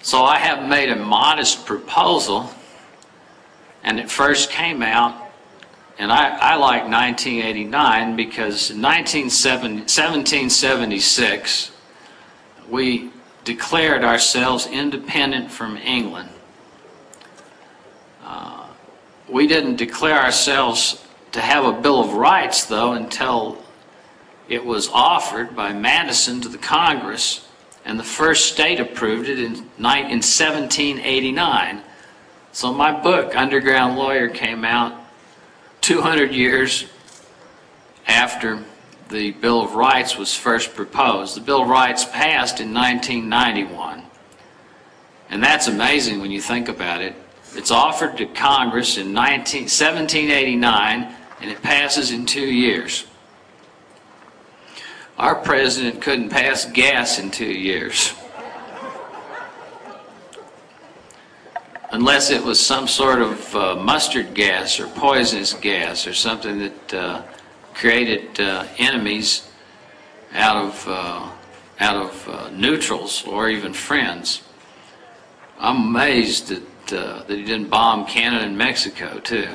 So I have made a modest proposal, and it first came out, and I like 1989 because in 1776 we declared ourselves independent from England. We didn't declare ourselves to have a Bill of Rights, though, until it was offered by Madison to the Congress, and the first state approved it in 1789. So my book, Underground Lawyer, came out 200 years after the Bill of Rights was first proposed. The Bill of Rights passed in 1991. And that's amazing when you think about it. It's offered to Congress in 1789, and it passes in 2 years. Our president couldn't pass gas in 2 years. Unless it was some sort of mustard gas or poisonous gas or something that created enemies out of neutrals or even friends. I'm amazed that he didn't bomb Canada and Mexico too.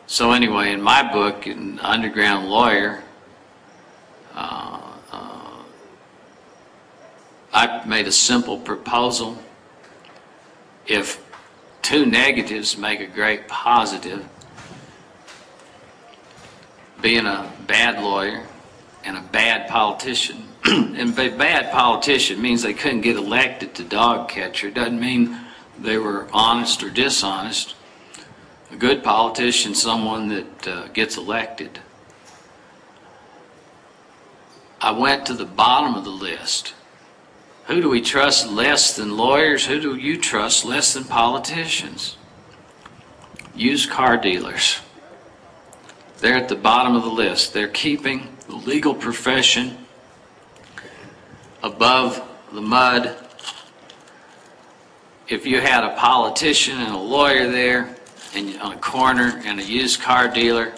So anyway, in my book, in Underground Lawyer, I made a simple proposal. If two negatives make a great positive, being a bad lawyer and a bad politician, and a bad politician means they couldn't get elected to dog catcher. It doesn't mean they were honest or dishonest. A good politician is someone that gets elected. I went to the bottom of the list. Who do we trust less than lawyers? Who do you trust less than politicians? Used car dealers. They're at the bottom of the list. They're keeping the legal profession above the mud. If you had a politician and a lawyer there and on a corner and a used car dealer,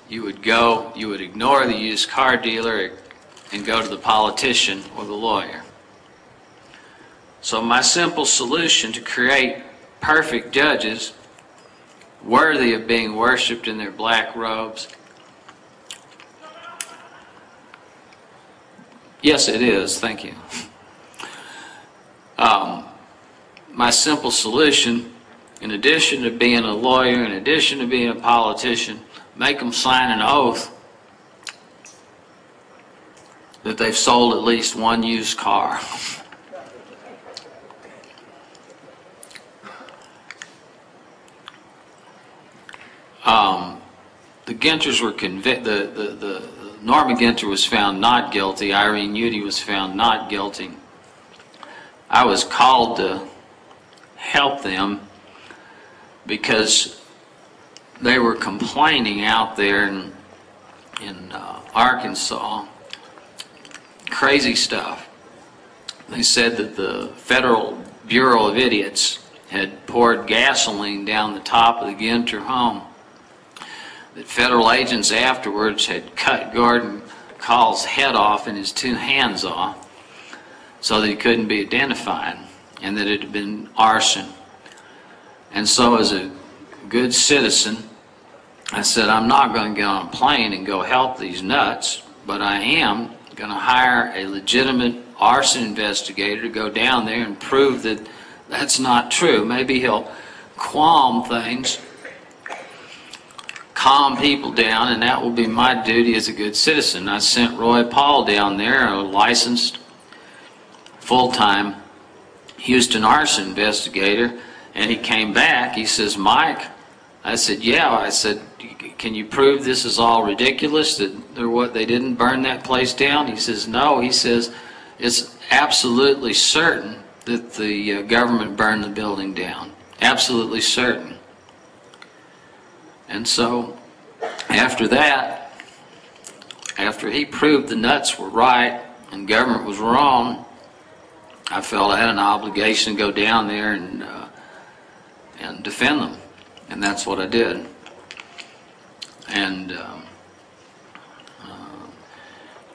you would ignore the used car dealer and go to the politician or the lawyer. So my simple solution to create perfect judges worthy of being worshipped in their black robes. Yes, it is. Thank you. My simple solution, in addition to being a lawyer, in addition to being a politician, make them sign an oath that they've sold at least one used car. The Ginters were convicted. Norma Ginter was found not guilty. Irene Udy was found not guilty. I was called to help them because they were complaining out there in Arkansas. Crazy stuff. They said that the Federal Bureau of Idiots had poured gasoline down the top of the Ginter home. That federal agents afterwards had cut Gordon Call's head off and his two hands off so that he couldn't be identified, and that it had been arson. And so as a good citizen, I said, I'm not going to get on a plane and go help these nuts, but I am going to hire a legitimate arson investigator to go down there and prove that that's not true. Maybe he'll qualm things, calm people down, and that will be my duty as a good citizen. I sent Roy Paul down there, a licensed, full-time Houston arson investigator, and he came back. He says, Mike, I said, yeah. I said, can you prove this is all ridiculous, that they didn't burn that place down? He says, no. He says, it's absolutely certain that the government burned the building down. Absolutely certain. And so, after that, after he proved the nuts were right and government was wrong, I felt I had an obligation to go down there and defend them. And that's what I did. And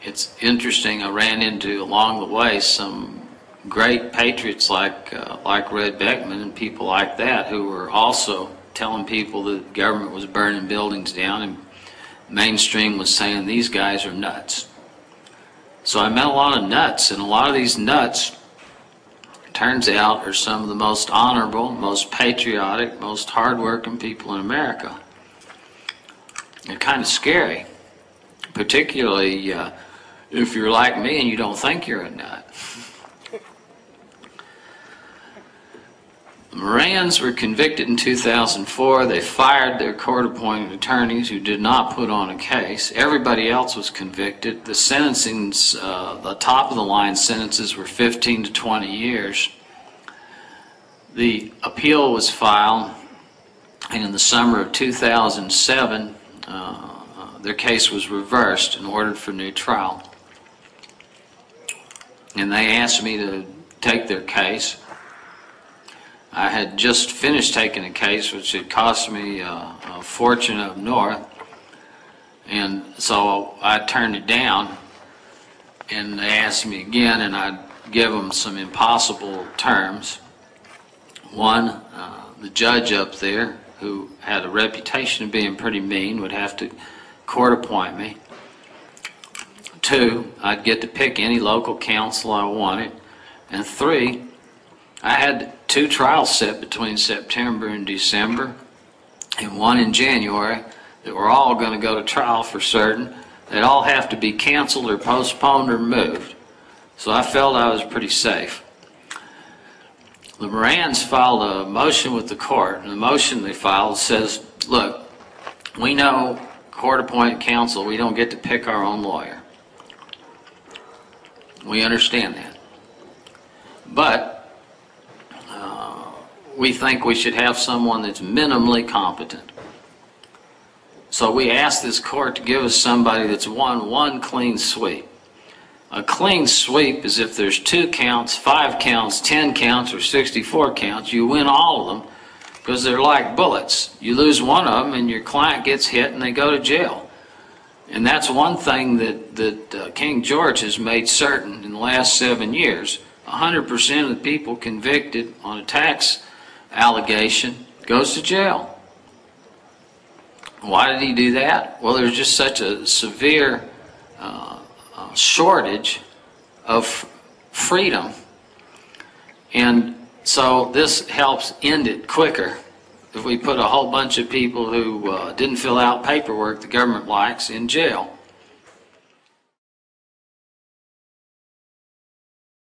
it's interesting, I ran into along the way some great patriots like Red Beckman and people like that who were also telling people that the government was burning buildings down, and mainstream was saying these guys are nuts. So I met a lot of nuts, and a lot of these nuts, turns out, are some of the most honorable, most patriotic, most hardworking people in America. They're kind of scary, particularly if you're like me and you don't think you're a nut. The Morans were convicted in 2004. They fired their court-appointed attorneys who did not put on a case. Everybody else was convicted. The sentencings, the top-of-the-line sentences were 15 to 20 years. The appeal was filed, and in the summer of 2007, their case was reversed and ordered for new trial. And they asked me to take their case. I had just finished taking a case which had cost me a fortune up north, and so I turned it down, and they asked me again, and I'd give them some impossible terms. One, the judge up there, who had a reputation of being pretty mean, would have to court appoint me. Two, I'd get to pick any local counsel I wanted. And three, I had 2 trials set between September and December, and 1 in January, that were all going to go to trial for certain. They'd all have to be canceled or postponed or moved. So I felt I was pretty safe. The Morans filed a motion with the court, and the motion they filed says, look, we know court-appointed counsel, we don't get to pick our own lawyer. We understand that. But we think we should have someone that's minimally competent. So we asked this court to give us somebody that's won one clean sweep. A clean sweep is if there's 2 counts, 5 counts, 10 counts, or 64 counts, you win all of them because they're like bullets. You lose one of them and your client gets hit and they go to jail. And that's one thing that King George has made certain in the last 7 years. 100% of the people convicted on a tax allegation goes to jail. Why did he do that? Well, there's just such a severe shortage of freedom, and so this helps end it quicker. If we put a whole bunch of people who didn't fill out paperwork the government likes in jail,